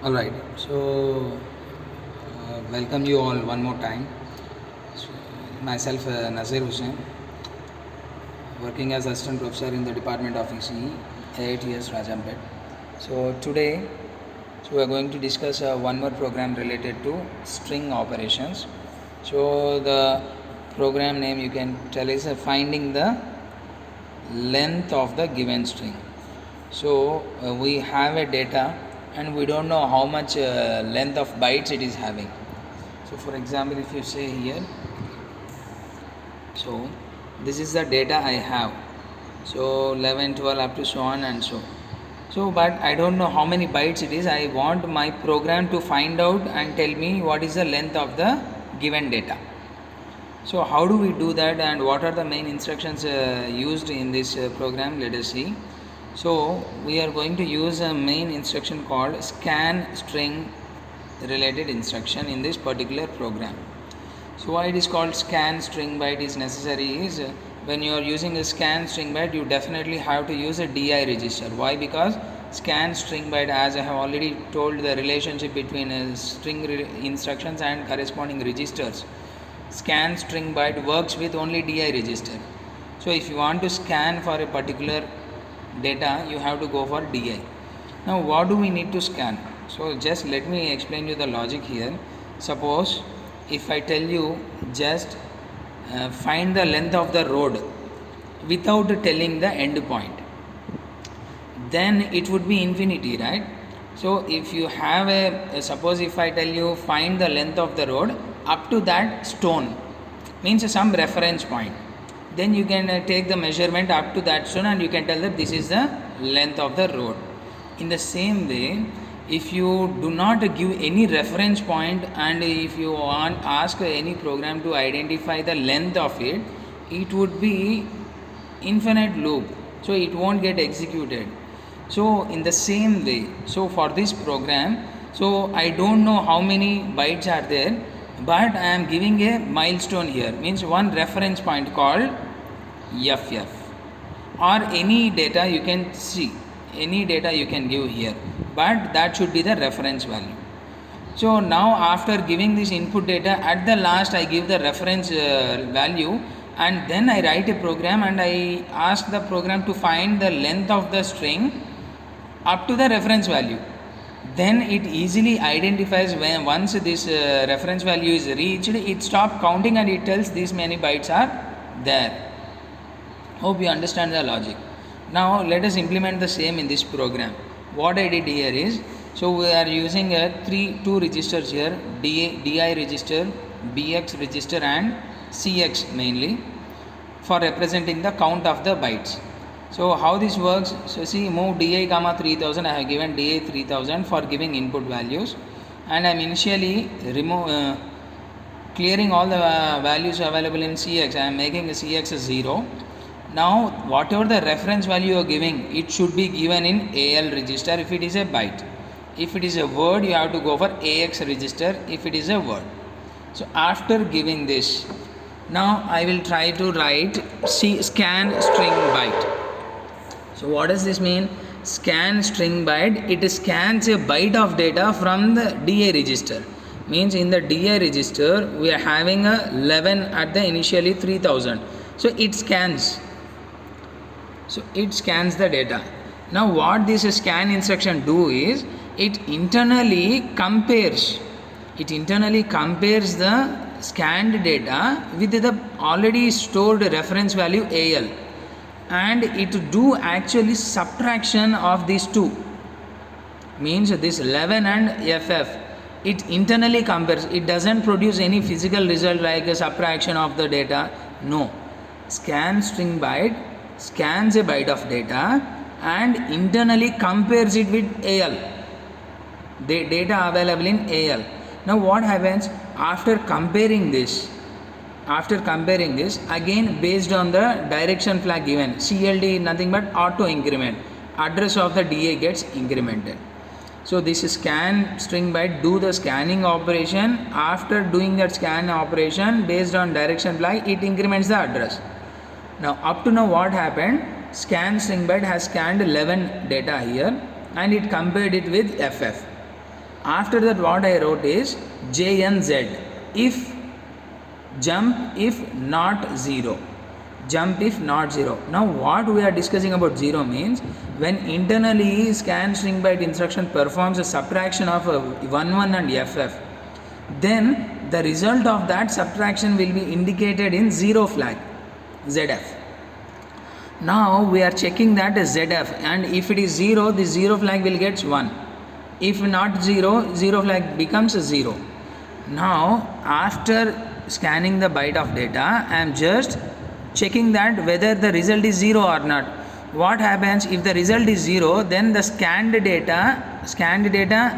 Alright, so welcome you all one more time. So, myself Nazir Hussain, working as assistant professor in the Department of ECE, IITS Rajampet. So today, we are going to discuss one more program related to string operations. So the program name you can tell is finding the length of the given string. So we have a data and we don't know how much length of bytes it is having. So for example, if you say here, so this is the data I have, so 11, 12 up to so on and so but I don't know how many bytes it is. I want my program to find out and tell me what is the length of the given data. So how do we do that, and what are the main instructions used in this program? Let us see. So we are going to use a main instruction called scan string related instruction in this particular program. So why it is called scan string byte is necessary is when you are using a scan string byte, you definitely have to use a DI register. Why? Because scan string byte, as I have already told, the relationship between string instructions and corresponding registers. Scan string byte works with only DI register. So if you want to scan for a particular data, you have to go for DI. Now what do we need to scan? So just let me explain you the logic here. Suppose if I tell you just find the length of the road without telling the end point, then it would be infinity, right? So if you have suppose if I tell you find the length of the road up to that stone, means some reference point, then you can take the measurement up to that stone and you can tell that this is the length of the road. In the same way, if you do not give any reference point and if you ask any program to identify the length of it, it would be infinite loop, so it won't get executed. So in the same way, so for this program, so I don't know how many bytes are there, but I am giving a milestone here, means one reference point called FF, or any data you can see, any data you can give here, but that should be the reference value. So now after giving this input data, at the last I give the reference value, and then I write a program and I ask the program to find the length of the string up to the reference value. Then it easily identifies when once this reference value is reached, it stops counting and it tells these many bytes are there. Hope you understand the logic. Now let us implement the same in this program. What I did here is, so we are using two registers here, DI register, BX register and CX mainly, for representing the count of the bytes. So how this works, so see, move DI comma 3000, I have given DI 3000 for giving input values, and I am initially clearing all the values available in CX. I am making a CX 0. Now whatever the reference value you are giving, it should be given in AL register if it is a byte. If it is a word, you have to go for AX register if it is a word. So after giving this, now I will try to write scan string byte. So what does this mean? Scan string byte, it scans a byte of data from the DI register. Means in the DI register we are having a 11 at the initially 3000. So it scans. So it scans the data. Now what this scan instruction do is, it internally compares the scanned data with the already stored reference value AL, and it do actually subtraction of these two, means this 11 and FF. It internally compares, it doesn't produce any physical result like a subtraction of the data. No, scan string byte scans a byte of data and internally compares it with AL, the data available in AL. Now what happens after comparing this, again based on the direction flag given, CLD nothing but auto increment, address of the DA gets incremented. So this scan string byte do the scanning operation. After doing that scan operation based on direction flag, it increments the address. Now up to now what happened, scan string byte has scanned 11 data here, and it compared it with FF. After that what I wrote is JNZ if jump if not 0. Jump if not 0. Now what we are discussing about 0 means when internally scan string byte instruction performs a subtraction of 11 and FF, then the result of that subtraction will be indicated in 0 flag ZF. Now we are checking that ZF, and if it is 0, the 0 flag will get 1. If not 0, 0 flag becomes 0. Now after scanning the byte of data, I am just checking that whether the result is 0 or not. What happens if the result is 0, then the scanned data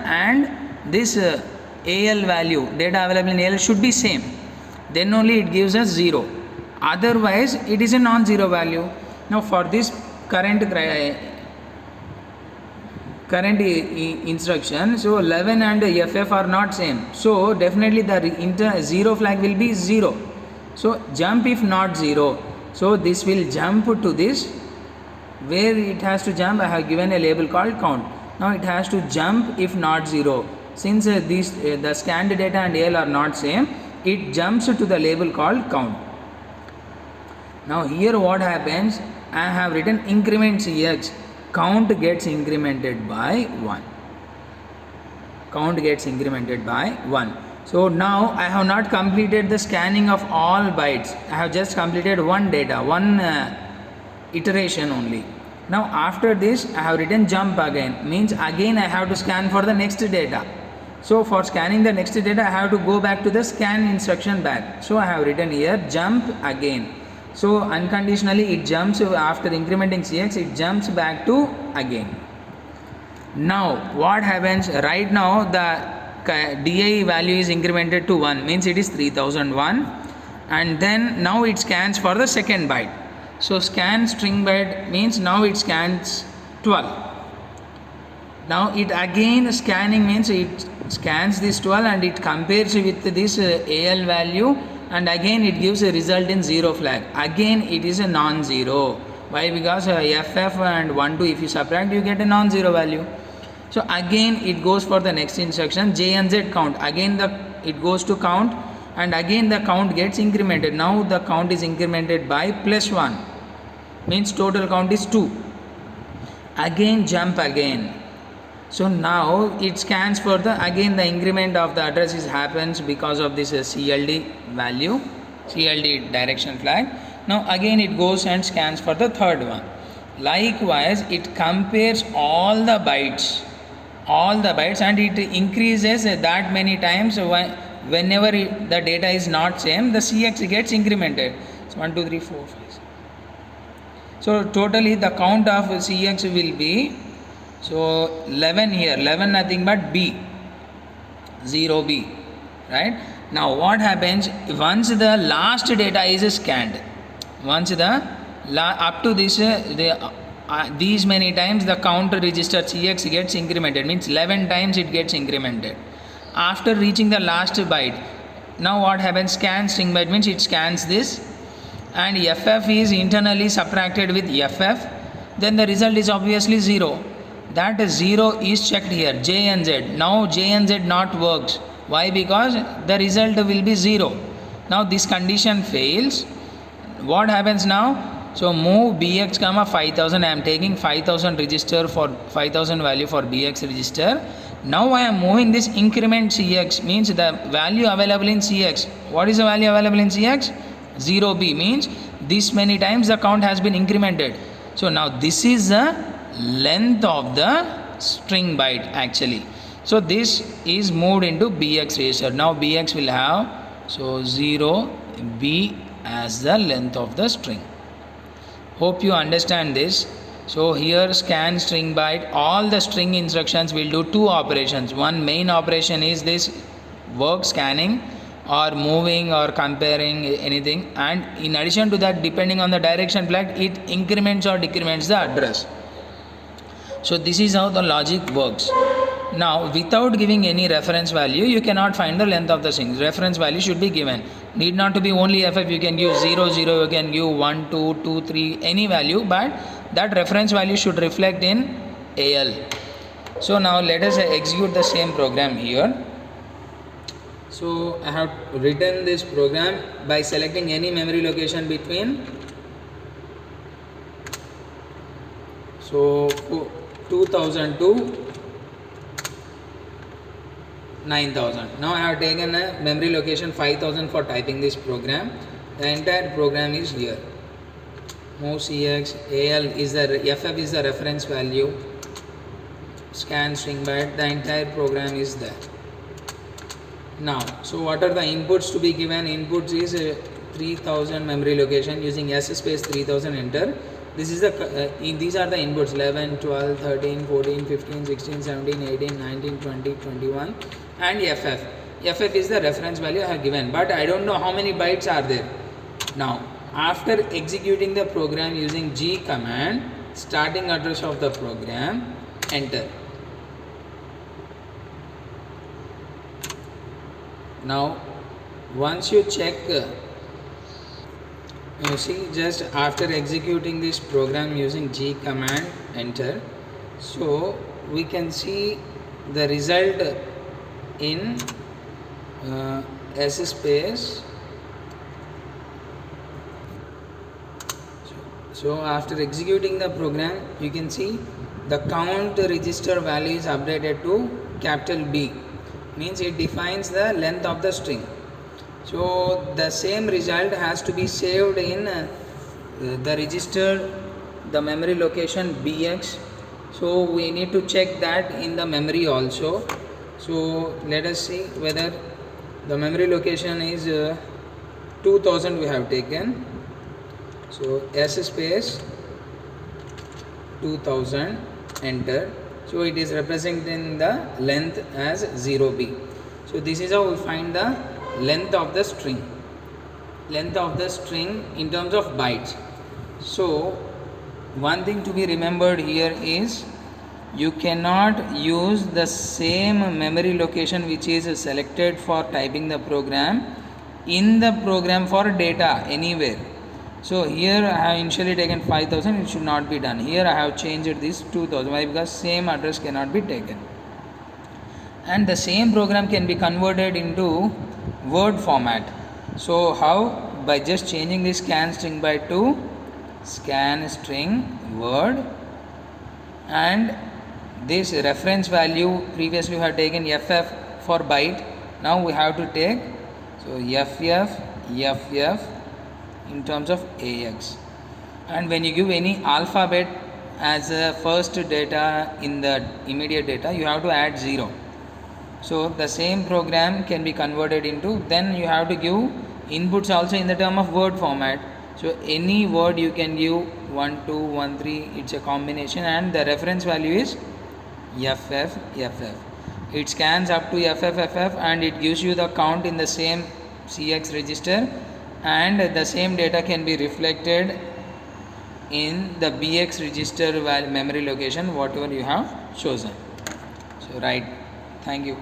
and this AL value, data available in AL, should be same. Then only it gives us 0. Otherwise it is a non-zero value. Now for this current instruction, so 11 and FF are not same, so definitely the 0 flag will be 0. So jump if not 0, so this will jump to this. Where it has to jump, I have given a label called count. Now it has to jump if not 0. Since the scanned data and AL are not same, it jumps to the label called count. Now here what happens, I have written increment CX, count gets incremented by 1. Count gets incremented by 1. So now I have not completed the scanning of all bytes. I have just completed one data, one iteration only. Now after this I have written jump again, means again I have to scan for the next data. So for scanning the next data I have to go back to the scan instruction back. So I have written here jump again. So unconditionally it jumps after incrementing CX, it jumps back to again. Now what happens, right now the DI value is incremented to 1, means it is 3001, and then now it scans for the second byte. So scan string byte means now it scans 12. Now it again scanning means it scans this 12 and it compares with this AL value, and again it gives a result in 0 flag. Again it is a non-zero. Why? Because FF and 1, 2, if you subtract you get a non-zero value. So again it goes for the next instruction J and Z count. Again it goes to count, and again the count gets incremented. Now the count is incremented by +1, means total count is 2. Again jump again. So now it scans for the, again the increment of the addresses happens because of this CLD value, CLD direction flag. Now again it goes and scans for the third one. Likewise it compares all the bytes and it increases that many times. Whenever the data is not same, the CX gets incremented. So 1, 2, 3, 4, 5, 6. So totally the count of CX will be, so 11 here, 11 nothing but B, 0B, right? Now what happens, once the last data is scanned, once the up to this these many times the counter register CX gets incremented, means 11 times it gets incremented. After reaching the last byte, now what happens, scan string byte means it scans this, and FF is internally subtracted with FF, then the result is obviously 0. That 0 is checked here, J and Z. Now J and Z not works. Why? Because the result will be 0. Now this condition fails. What happens now? So move BX comma 5000. I am taking 5000 register for 5000 value for BX register. Now I am moving this increment CX, means the value available in CX. What is the value available in CX? 0B, means this many times the count has been incremented. So now this is the length of the string byte actually. So this is moved into BX register. Now BX will have, so 0B as the length of the string. Hope you understand this. So here scan string byte, all the string instructions will do two operations. One main operation is this work scanning or moving or comparing anything, and in addition to that, depending on the direction flag, it increments or decrements the address. So this is how the logic works. Now without giving any reference value, you cannot find the length of the string. Reference value should be given. Need not to be only FF, you can give 0, 0, you can give 1, 2, 2, 3, any value, but that reference value should reflect in AL. So now let us execute the same program here. So I have written this program by selecting any memory location between 2000 to 9000. Now I have taken a memory location 5000 for typing this program. The entire program is here. MovCX, AL is the FF is the reference value, scan string byte, the entire program is there. Now, so what are the inputs to be given? Inputs is 3000 memory location using S space 3000 enter. This is the these are the inputs 11, 12, 13, 14, 15, 16, 17, 18, 19, 20, 21 and FF. FF is the reference value I have given, but I don't know how many bytes are there. Now, after executing the program using G command, starting address of the program, enter. Now, once you check, you see just after executing this program using G command, enter. So, we can see the result in S space. So after executing the program, you can see the count register value is updated to capital B, means it defines the length of the string. So the same result has to be saved in the register, the memory location BX. So we need to check that in the memory also. So let us see whether the memory location is 2000 we have taken. So S space 2000 enter. So it is representing the length as 0B. So this is how we find the length of the string. Length of the string in terms of bytes. So one thing to be remembered here is you cannot use the same memory location which is selected for typing the program in the program for data anywhere. So here I have initially taken 5000, it should not be done. Here I have changed this 2000. Why? Because same address cannot be taken. And the same program can be converted into word format. So how? By just changing this scan string byte to scan string word, and this reference value previously we have taken FF for byte. Now we have to take FF in terms of AX. And when you give any alphabet as a first data in the immediate data, you have to add 0. So the same program can be converted into, then you have to give inputs also in the term of word format. So any word you can give 1, 2, 1, 3, it's a combination, and the reference value is FF. It scans up to FF and it gives you the count in the same CX register, and the same data can be reflected in the BX register memory location whatever you have chosen. So right, thank you.